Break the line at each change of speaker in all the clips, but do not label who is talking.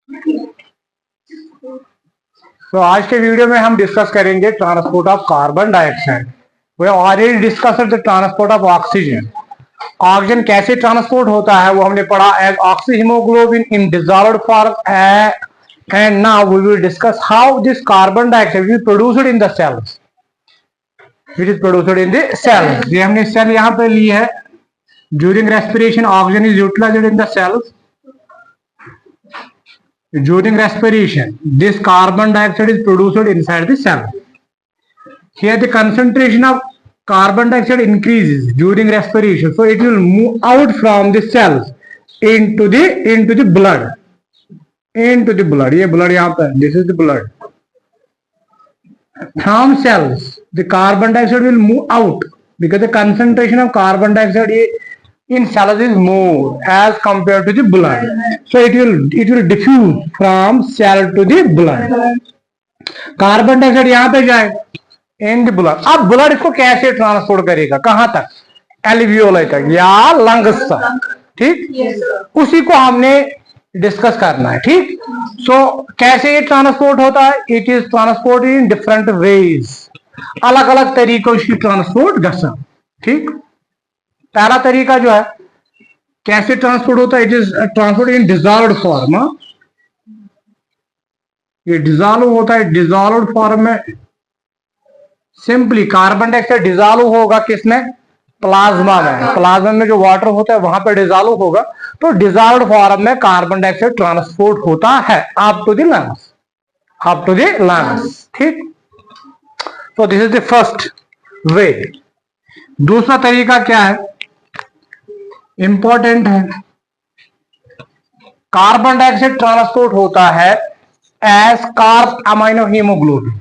तो आज के वीडियो में हम डिस्कस करेंगे transport of carbon dioxide. We already discussed the transport of oxygen. Oxygen कैसे ट्रांसपोर्ट होता है वो हमने पढ़ा as oxyhaemoglobin in dissolved form and now we will discuss how this carbon dioxide is produced in the cells. It is produced in the cells. ये हमने cell यहां पे ली है। During respiration oxygen is utilised in the cells. During respiration, this carbon dioxide is produced inside the cell. Here the concentration of carbon dioxide increases during respiration, so it will move out from the cells into the blood. Into the blood. ये blood यहाँ पर. This is the blood. From cells, the carbon dioxide will move out because the concentration of carbon dioxide in cells is more as compared to the blood, so it will diffuse from cell to the blood. Carbon dioxide यहां पे जाए in the blood. अब blood इसको कैसे transport करेगा, कहां तक? Alveoli तक या लंग्स तक। ठीक, उसी को हमने डिस्कस करना है। ठीक, सो कैसे ये ट्रांसपोर्ट होता है? It is transport in different ways. अलग अलग तरीकों से ट्रांसपोर्ट कर। ठीक, पहला तरीका जो है कैसे ट्रांसपोर्ट होता है, it is transport in dissolved form. ये डिसॉल्व होता है डिसॉल्व्ड फॉर्म में। सिंपली कार्बन डाइऑक्साइड डिसॉल्व होगा किसमें? प्लाज्मा में। प्लाज्मा में जो वाटर होता है वहां पर डिसॉल्व होगा, तो डिसॉल्व्ड फॉर्म में कार्बन डाइऑक्साइड ट्रांसपोर्ट होता है up to the lungs, up to the lungs. ठीक, तो this is the first way. दूसरा तरीका क्या है, इंपॉर्टेंट है। कार्बन डाइऑक्साइड ट्रांसपोर्ट होता है as carbaminohaemoglobin.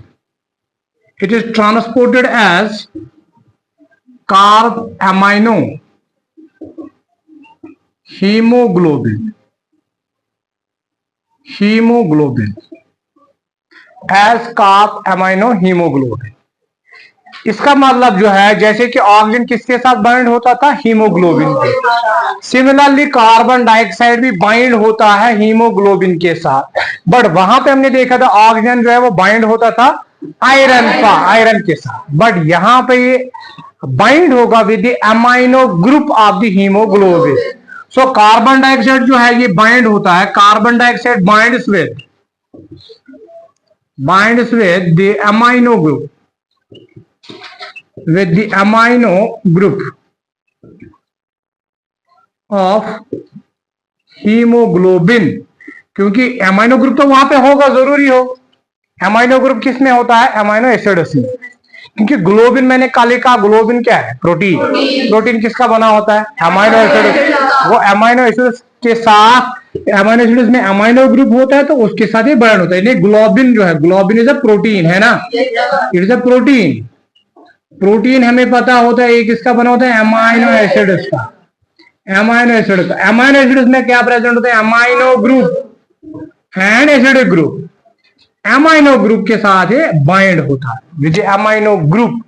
It is transported as carbaminohaemoglobin. Haemoglobin as carbaminohaemoglobin. इसका मतलब जो है जैसे कि ऑक्सीजन किसके साथ बाइंड होता था? हीमोग्लोबिन के। सिमिलरली कार्बन डाइऑक्साइड भी बाइंड होता है हीमोग्लोबिन के साथ, बट वहां पे हमने देखा था ऑक्सीजन जो है वो बाइंड होता था आयरन के साथ, बट यहां पे ये बाइंड होगा with the amino group of the haemoglobin. So carbon dioxide जो है ये बाइंड होता है। Carbon dioxide binds with the amino group, with the amino group of hemoglobin, क्योंकि अमाइनो ग्रुप तो वहां पे होगा, जरूरी हो। अमाइनो ग्रुप किस में होता है? अमाइनो एसिड्स में। क्योंकि ग्लोबिन मैंने कल कहा, ग्लोबिन क्या है? प्रोटीन। प्रोटीन किसका बना होता है? Amino acids. वो अमाइनो एसिड्स के साथ, अमाइनो एसिड्स में अमाइनो ग्रुप होता है तो उसके साथ ही बाइंड होता है। ग्लोबिन जो है, ग्लोबिन इज अ प्रोटीन, है ना? It is a protein. Protein हमें पता होता है ये किसका बना होता है? अमाइनो एसिड्स का। अमाइनो एसिड का। अमाइनो एसिड्स में क्या प्रेजेंट होता है? Amino group and acidic group. Amino group के साथ ये बाइंड होता है with amino group.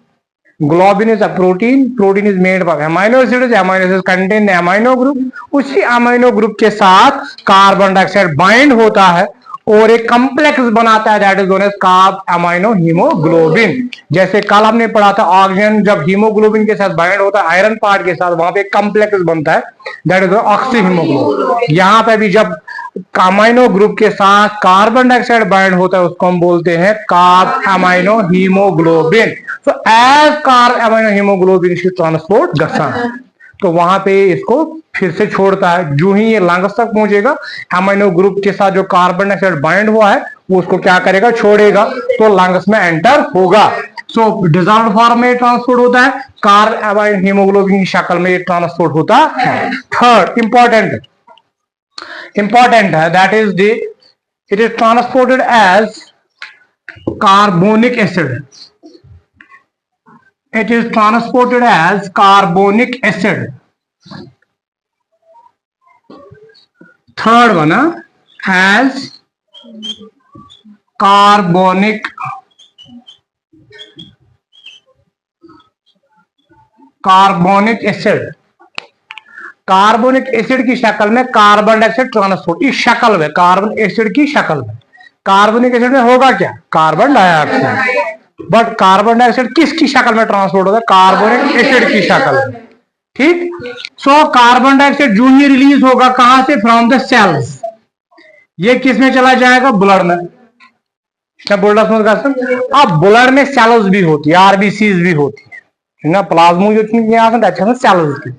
Globin is a protein. Protein is made by amino acids. Amino acids contain amino group. उसी अमाइनो ग्रुप के साथ कार्बन डाइऑक्साइड बाइंड होता है और एक कॉम्प्लेक्स बनाता है, that is known as carbaminohaemoglobin. जैसे कल हमने पढ़ा था ऑक्सीजन जब हीमोग्लोबिन के साथ बाइंड होता है आयरन पार्ट के साथ, वहां पे एक कॉम्प्लेक्स बनता है, दैट इज ऑक्सीहीमोग्लोबिन। यहां पे भी जब अमाइनो ग्रुप के साथ कार्बन डाइऑक्साइड बाइंड होता है उसको हम बोलते हैं carbaminohaemoglobin. So as carbaminohaemoglobin is transport गसा, तो वहां पे इसको फिर से छोड़ता है। जो ही ये लंग्स तक पहुंचेगा, अमाइनो ग्रुप के साथ जो कार्बन डाइऑक्साइड बाइंड हुआ है वो उसको क्या करेगा? छोड़ेगा, तो लंग्स में एंटर होगा। सो डिसॉल्व्ड फॉर्म में ट्रांसपोर्ट होता है, कार्ब अमाइनो हीमोग्लोबिन की शक्ल में ट्रांसपोर्ट होता है। थर्ड इंपॉर्टेंट है, that is the it is transported as carbonic acid. It is transported as carbonic acid. Third one, as carbonic acid. Carbonic acid की शक्ल में कार्बन डाइऑक्साइड ट्रांसपोर्ट, इस शक्ल में कार्बन एसिड की शक्ल में, कार्बोनिक एसिड में होगा क्या, carbon dioxide, but carbon dioxide किसकी शक्ल में ट्रांसपोर्ट होता है, कार्बोनिक एसिड की शक्ल में। ठीक, सो कार्बन डाइऑक्साइड जो ही रिलीज होगा कहां से, फ्रॉम द सेल्स, ये किस में चला जाएगा, ब्लड में। अब ब्लड में सेल्स भी होती है, आरबीसी भी होती है ना, प्लाज्मा जो सेल्स की।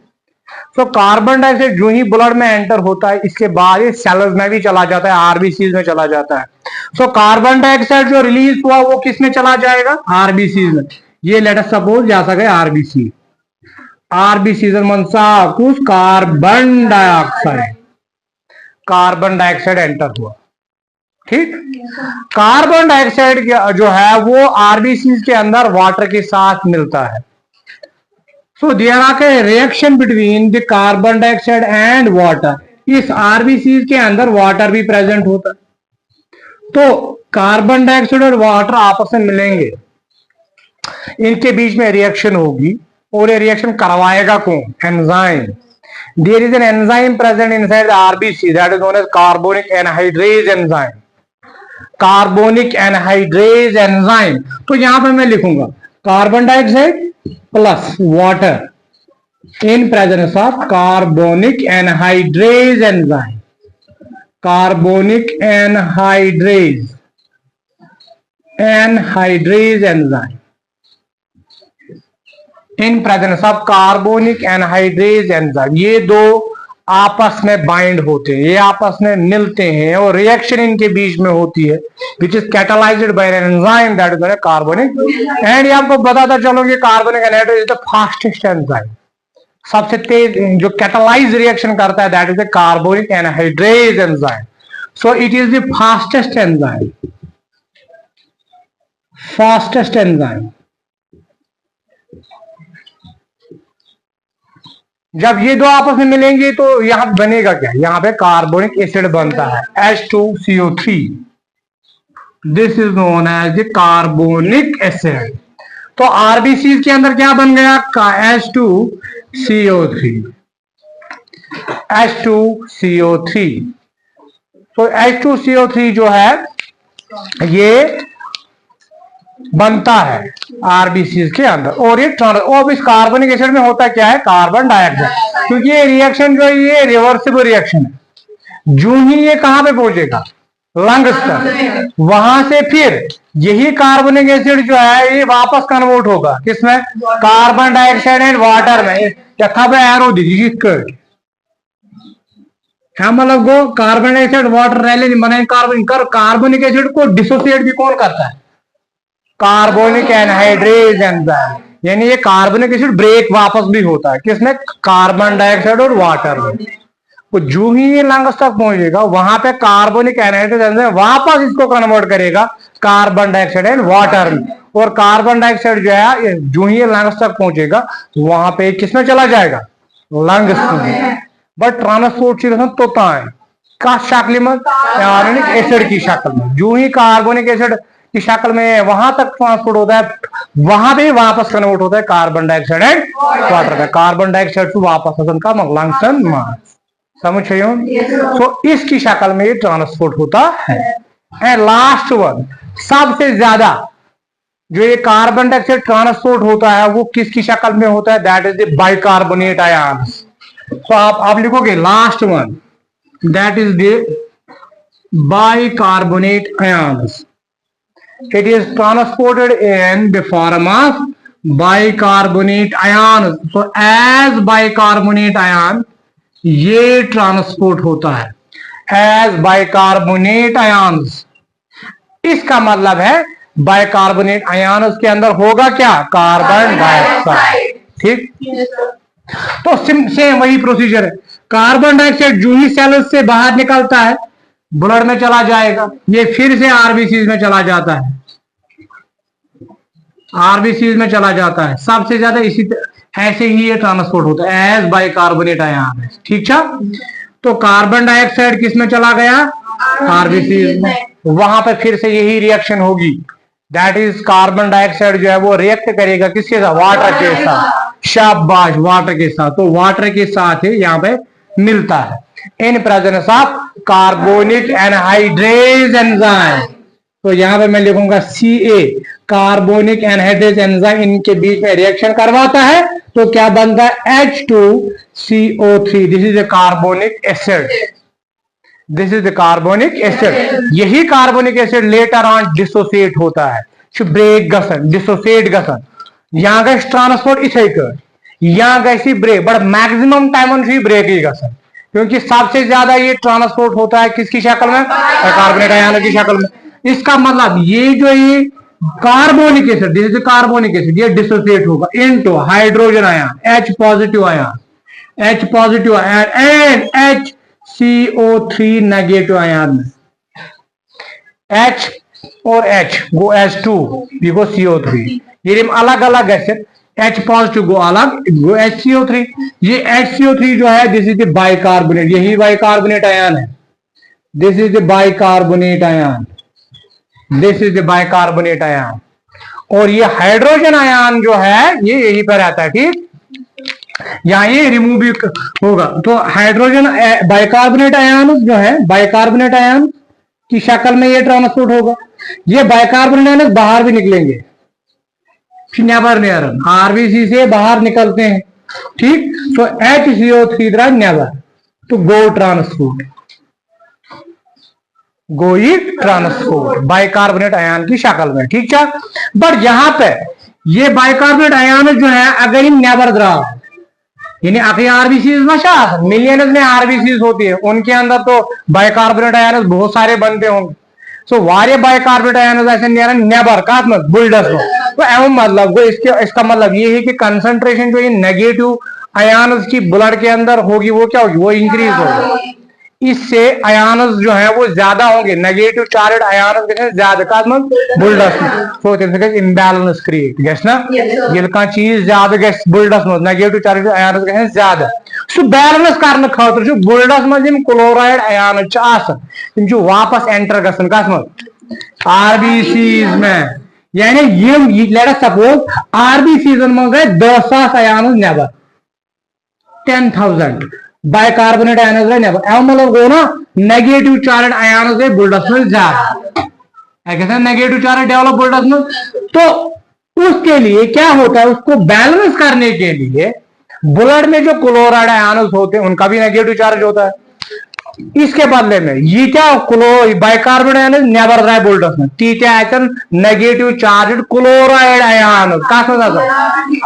तो कार्बन डाइऑक्साइड जो ही ब्लड में एंटर होता है इसके बाद ये सेल्स में भी चला जाता है, आरबीसी में चला जाता है। सो कार्बन डाइऑक्साइड जो रिलीज हुआ वो किस में चला जाएगा, आरबीसी में। ये लेट अस सपोज जा सके आरबीसी, आरबीसी मनसा कुछ carbon dioxide, carbon dioxide enter हुआ। ठीक, कार्बन डाइऑक्साइड जो है वो आरबीसी के अंदर वाटर के साथ मिलता है। So there are a reaction between the carbon dioxide and water, इस आरबीसी के अंदर वाटर भी प्रेजेंट होता है। तो कार्बन डाइऑक्साइड और वाटर आपस में मिलेंगे, इनके बीच में रिएक्शन होगी, और ये रिएक्शन करवाएगा कौन, enzyme. There is an enzyme present inside the RBC that is known as carbonic anhydrase enzyme, carbonic anhydrase enzyme. तो यहां पर मैं लिखूंगा carbon dioxide plus water in presence of carbonic anhydrase enzyme, carbonic anhydrase enzyme in presence of carbonic anhydrase enzyme. ये दो आपस में bind होते हैं, ये आपस में मिलते हैं और रिएक्शन इनके बीच में होती है which is catalysed by an enzyme that is carbonic. And ये आपको बताता चलो कि carbonic anhydrase is the fastest enzyme, सबसे तेज जो कैटालाइज रिएक्शन करता है that is the carbonic anhydrase enzyme. So it is the fastest enzyme, fastest enzyme. जब ये दो आपस में मिलेंगे तो यहां बनेगा क्या, यहां पे कार्बोनिक एसिड बनता है H2CO3, this is known as the carbonic acid. तो आरबीसी के अंदर क्या बन गया, H2CO3, H2CO3। तो H2CO3 जो है ये बनता है आरबीसी के अंदर, और ये और इस कार्बनिक एसिड में होता क्या है, कार्बन डाइऑक्साइड, क्योंकि ये रिएक्शन जो है ये रिवर्सिबल रिएक्शन है। जो ही ये कहां पे पहुंचेगा, लंग्स तक, वहां से फिर यही कार्बनिक एसिड जो है ये वापस कन्वर्ट होगा किसमें, कार्बन डाइऑक्साइड एंड वाटर में। यथा पे एरो दीजिए, मतलब को कार्बन डाइऑक्साइड वाटर रैली बने, कार्बनिक एसिड को डिसोसिएट भी कौन करता है, कार्बोनिक एनहाइड्रेज एंजाइम। यानी ये कार्बनिक एसिड ब्रेक वापस भी होता है किसमें, कार्बन डाइऑक्साइड और वाटर में। तो जो ही ये लंग्स तक पहुंचेगा वहां पे कार्बोनिक एनहाइड्रेज एंजाइम वापस इसको कन्वर्ट करेगा कार्बन डाइऑक्साइड एंड वाटर में, और कार्बन डाइऑक्साइड जो है जो ही ये लंग्स तक पहुंचेगा वहां पे किसमें चला जाएगा, लंग्स में। बट ट्रांसपोर्ट तो है का शक्ल में, कार्बोनिक एसिड की शक्ल में। जो ही कार्बोनिक एसिड की शक्ल में वहां तक ट्रांसपोर्ट होता है, वहां पे वापस कन्वर्ट होता है कार्बन डाइऑक्साइड एंड वाटर का, कार्बन डाइऑक्साइड से वापस का लंग्स एंड मास, समझ रहे हो। तो इसकी शक्ल में ये ट्रांसपोर्ट होता है। एंड लास्ट वन, सबसे ज्यादा जो ये कार्बन डाइऑक्साइड ट्रांसपोर्ट होता है वो किसकी शक्ल में होता है, that is the bicarbonate ions. तो आप लिखोगे last one, that is the bicarbonate ions. It is transported in the form of bicarbonate ion. So as bicarbonate ion ये ट्रांसपोर्ट होता है as bicarbonate ions। इसका मतलब है बाइकार्बोनेट आयन के अंदर होगा क्या, कार्बन डाइऑक्साइड। ठीक, तो सेम वही प्रोसीजर है। कार्बन डाइऑक्साइड जो ही सेल से बाहर निकलता है ब्लड में चला जाएगा, ये फिर से आरबीसी में चला जाता है, आरबीसी में चला जाता है। सबसे ज्यादा इसी ऐसे ही ये ट्रांसपोर्ट होता है एज बाइकार्बोनेट आयन। ठीक है, तो कार्बन डाइऑक्साइड किस में चला गया, आरबीसी में, वहां पे फिर से यही रिएक्शन होगी, दैट इज कार्बन डाइऑक्साइड जो है वो रिएक्ट करेगा किसके साथ, वाटर के साथ। शाबाश, वाटर के साथ, तो वाटर के साथ ही यहाँ पे मिलता है इन presence of carbonic anhydrase enzyme. तो यहाँ पे मैं लिखूंगा Ca, कार्बोनिक एनहाइड्रेज एंजाइम इनके बीच में रिएक्शन करवाता है तो क्या बनता है H2CO3। This is a carbonic acid, this is the carbonic acid. यही carbonic acid later on dissociate होता है, ब्रेक गसन, डिसोसिएट गसन। यहाँ गए ट्रांसपोर्ट इथे कर, यहाँ गई break, but maximum time break ही गसन, क्योंकि सबसे ज्यादा ये ट्रांसपोर्ट होता है किसकी शक्ल में, कार्बोनेट आयन की शक्ल में। इसका मतलब ये जो ये carbonic acid, this is carbonic acid, ये डिसोसिएट होगा into hydrogen ion H positive ion, H positive ion and HCO3 negative ion में। H और H गो H2, ये गो CO3, ये अलग अलग एसिड, H पॉजिटिव गो अलग, गो HCO3। ये HCO3 जो है दिस इज द बाइकार्बोनेट, यही बाइकार्बोनेट आयन है, this is the bicarbonate ion, this is the bicarbonate ion. और ये हाइड्रोजन आयन जो है ये यहीं पर रहता है, ठीक, यहाँ ये रिमूव भी होगा। तो हाइड्रोजन बाइकार्बोनेट आयन जो है, बाइकार्बोनेट आयन की शक्ल में ये ट्रांसपोर्ट होगा। ये बाइकार्बोनेट आयन बाहर भी निकलेंगे, नेवर नियर, आरबीसी से बाहर निकलते हैं, ठीक। तो HCO3 द्रा नेवर, तो गो ट्रांसपोर्ट, गोइड ट्रांसपोर्ट बाइकार्बोनेट आयन की शक्ल में, ठीक है। बट यहां पे ये बाइकार्बोनेट आयन जो है अगर इन नेवर द्रा, यानी अभी आरबीसीज में मिलियन में आरबीसीज होती है, उनके अंदर तो बाइकार्बोनेट आयन बहुत सारे बनते होंगे। सो वारे बाइकार्बोनेट आयन ऐसे नेबर का बुलडस हो, तो एवं मतलब इसका मतलब ये है कि कंसंट्रेशन जो ये नेगेटिव आयन की ब्लड के अंदर होगी वो क्या होगी, वो इंक्रीज होगी। इससे आयन्स जो है वो ज्यादा होंगे, नेगेटिव चार्ज आयन्स ज्यादा का बुलडस तो इम्बैलेंस क्रिएट गैस ना, ये चीज ज्यादा गैस बुलडस नेगेटिव चार्ज आयन्स गए ज्यादा। सो बैलेंस करने खातिर बुलडस मज क्लोराइड आयन तम वापस एंटर गसन कस मज आरबीसीज में, यानी यम लेट अस सपोज आरबीसीज में गए 10,000 आयन नेबर, 10,000 बाइकार्बोनेट आयन गए नेबर, एवं मतलब गो ना नेगेटिव चार्ज आयन गए बुलडस में ज्यादा, नेगेटिव चार्ज डेवलप बुलडस में। तो उसके लिए क्या होता है, उसको बैलेंस करने के लिए ब्लड में जो क्लोराइड आयन होते हैं उनका भी नेगेटिव चार्ज होता है। इसके बदले में ये क्या बाइकार्बोनेट आयन नेवर रहा बुलडस में, तीन negative charge chloride ion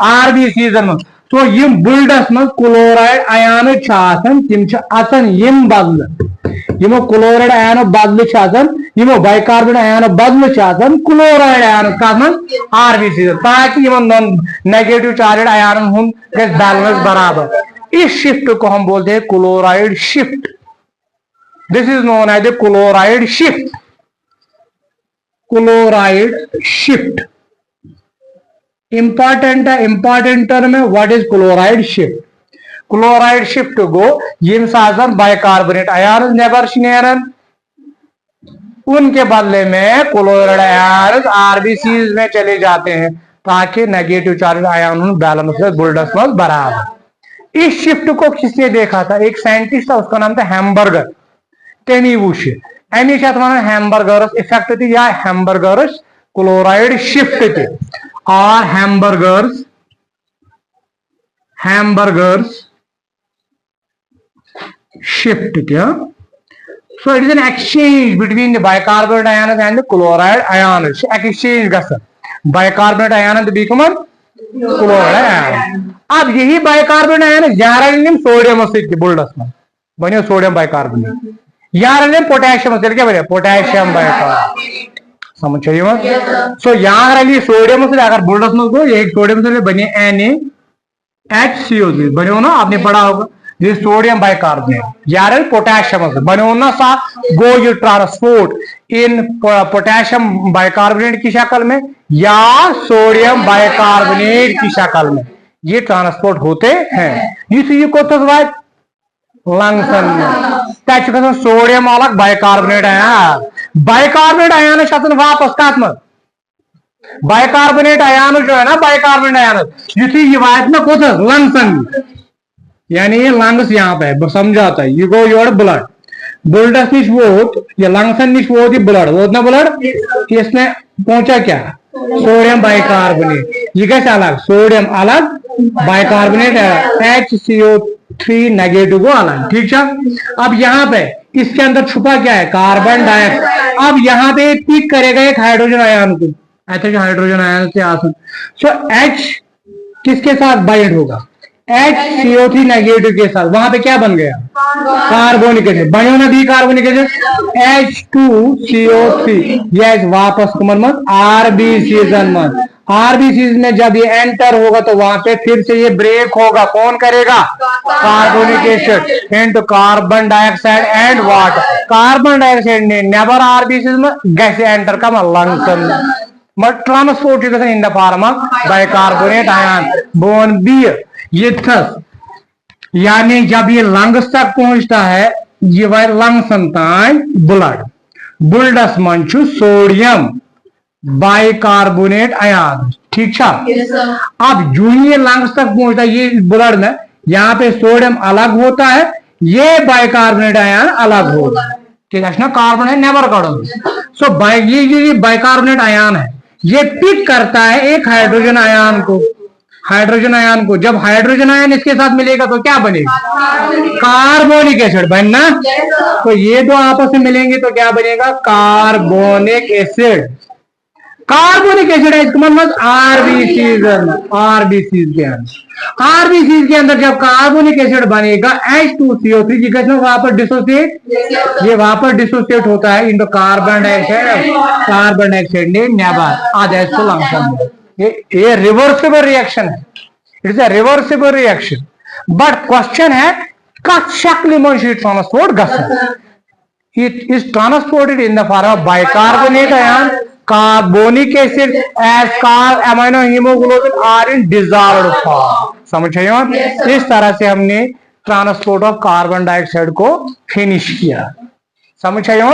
RBC में। तो यम बुलडस में क्लोराइड आयन तिम अचन यम बदल, यमो क्लोराइड आयन बदल यमो बाइकार्बोनेट आयन बदल क्लोराइड आयन आरबीसी, ताकि नेगेटिव चार्ज आयन बैलेंस बराबर। इस शिफ्ट को हम बोलते हैं chloride shift, this is known as the chloride shift, chloride shift. Important term है, what is chloride shift. Chloride shift गो यम साजन बाइकार्बोनेट आयन नेबर नेरन, उनके बदले में क्लोराइड आयन आरबीसीज में चले जाते हैं ताकि नेगेटिव चार्ज आयन बैलेंस बुलडस में बराबर। इस शिफ्ट को किसने देखा था, एक साइंटिस्ट था, उसका नाम था हैम्बर्गर, तेमी वुश अमिश हैम्बर्गर्स इफेक्ट थी या हैम्बर्गर्स क्लोराइड शिफ्ट थे। और हैम्बर्गर्स शिफ्ट क्या, so it is an exchange between the bicarbonate ions and the chloride ions, exchange गसन bicarbonate ion become chloride ion। अब यही बाइकार्बोनेट आयन यार सोडियम बुलडस में बनो सोडियम बाइकार्बोनेट, यार पोटेशियम क्या बने पोटेशियम बाइकार्बोनेट, समझ चाहिए। सो यहाँ सोडियम से अगर बुलडस में गो एक सोडियम से बने NaHCO3 बनो ना, आपने पढ़ा होगा, ये सोडियम बाइकार्बोनेट यार पोटेशियम से बनो ना सा go you transport in potassium bicarbonate की शक्ल में या सोडियम बाइकार्बोनेट की शक्ल में, ये ट्रांसपोर्ट होते हैं। ये लंग्सन में सोडियम अलग बाइकार्बोनेट आयन, बाइकार्बोनेट आयन वापस कत बाइकार्बोनेट आयन जो है ना, बाइकार्बोनेट आयन युथी ये वात ना कोथ लंग्स, यानी ये लंग्स यहाँ पे समझाता है, यू गो योर ब्लड, ब्लडस निश वोत या लंग्सन निश वोत, ब्लड वोत ना ब्लड, इसमें पहुंचा क्या, सोडियम बाइकार्बोनेट, ये कैसे अलग, सोडियम अलग, बाइकार्बोनेट HCO3 नेगेटिव को अलग, ठीक है। अब यहाँ पे इसके अंदर छुपा क्या है, कार्बन डाइऑक्साइड। अब यहाँ पे पिक करेगा एक हाइड्रोजन आयन को, ऐसे हाइड्रोजन आयन से आसन, सो H किसके साथ बाइंड होगा, HCO3 नेगेटिव के साथ, वहां पे क्या बन गया, कार्बोनिक एसिड बनो ना, दी कार्बोनिक एसिड H2CO3, यस वापस कुमन मत RBC मत, RBC में जब ये एंटर होगा तो वहां पे फिर से ये ब्रेक होगा, कौन करेगा, carbonic acid into carbon dioxide and water, carbon dioxide ने नेवर RBC में गैस एंटर का lungs but transported in the form of bicarbonate ion born beer, ये थस, यानी जब ये लंग्स तक पहुंचता है, ये वह लंग संतान ब्लड, ब्लडस मंचु सोडियम बाइकार्बोनेट आयन, ठीक है। अब जो ये लंग्स तक पहुंचता है, ये ब्लड में यहाँ पे सोडियम अलग होता है, ये बाइकार्बोनेट आयन अलग होगा, ठीक है ना, कार्बन है नेवर करो। सो ये बाइकार्बोनेट आयन है, ये पिक करता है एक हाइड्रोजन आयन को, हाइड्रोजन आयन को, जब हाइड्रोजन आयन इसके साथ मिलेगा तो क्या बनेगा, कार्बोनिक एसिड बनना, तो ये दो आपस में मिलेंगे तो क्या बनेगा, कार्बोनिक एसिड, कार्बोनिक एसिड है इसका मतलब आरबीसी के अंदर जब कार्बोनिक एसिड बनेगा H2CO3 की कैसे वापस डिसोसिएट, ये वापस डिसोसिएट होता है into carbon dioxide, carbon dioxide ने नेवर आदेश को लंघन, ये रिवर्सिबल रिएक्शन है, it is a reversible reaction, but question है कत शक्ल में transport गसन, it is transported in the form of bicarbonate ion, carbonic acid as amino hemoglobin are in dissolved form, समझ रहे हो। इस तरह से हमने ट्रांसपोर्ट ऑफ कार्बन डाइऑक्साइड को फिनिश किया, समझ रहे हो।